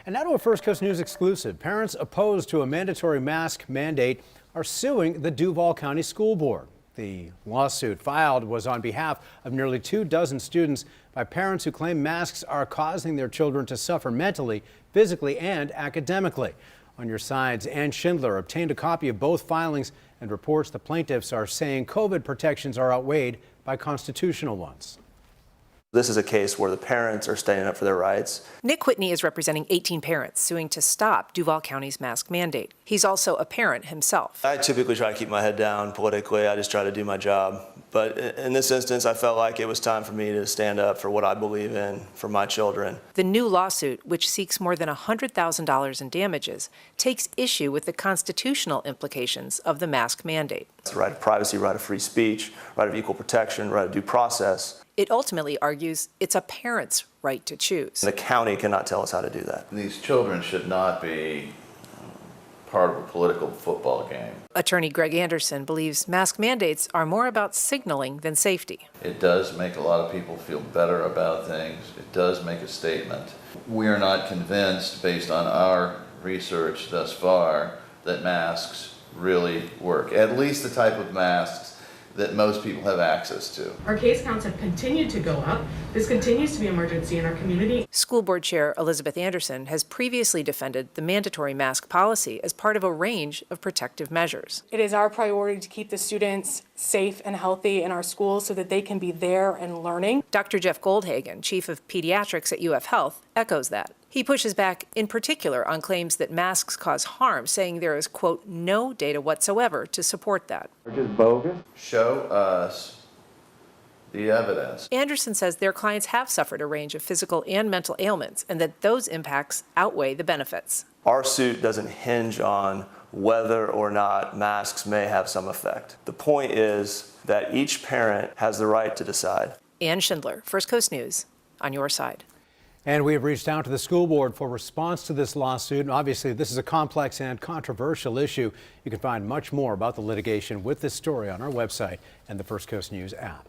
And now to a First Coast News exclusive. Parents opposed to a mandatory mask mandate are suing the Duval County School Board. The lawsuit filed was on behalf of nearly 24 students by parents who claim masks are causing their children to suffer mentally, physically, and academically. On your sides, Ann Schindler obtained a copy of both filings and reports the plaintiffs are saying COVID protections are outweighed by constitutional ones. This is a case where the parents are standing up for their rights. Nick Whitney is representing 18 parents suing to stop Duval County's mask mandate. He's also a parent himself. I typically try to keep my head down politically. I just try to do my job. But in this instance, I felt like it was time for me to stand up for what I believe in for my children. The new lawsuit, which seeks more than $100,000 in damages, takes issue with the constitutional implications of the mask mandate. It's the right of privacy, right of free speech, right of equal protection, right of due process. It ultimately argues it's a parent's right to choose. The county cannot tell us how to do that. These children should not be part of a political football game. Attorney Greg Anderson believes mask mandates are more about signaling than safety. It does make a lot of people feel better about things. It does make a statement. We are not convinced, based on our research thus far, that masks really work. At least the type of masks that most people have access to. Our case counts have continued to go up. This continues to be an emergency in our community. School Board Chair Elizabeth Anderson has previously defended the mandatory mask policy as part of a range of protective measures. It is our priority to keep the students safe and healthy in our schools so that they can be there and learning. Dr. Jeff Goldhagen, chief of pediatrics at UF Health, echoes that. He pushes back in particular on claims that masks cause harm, saying there is, quote, no data whatsoever to support that. They're just bogus. Show us the evidence. Anderson says their clients have suffered a range of physical and mental ailments and that those impacts outweigh the benefits. Our suit doesn't hinge on whether or not masks may have some effect. The point is that each parent has the right to decide. Ann Schindler, First Coast News, on your side. And we have reached out to the school board for response to this lawsuit. And obviously, this is a complex and controversial issue. You can find much more about the litigation with this story on our website and the First Coast News app.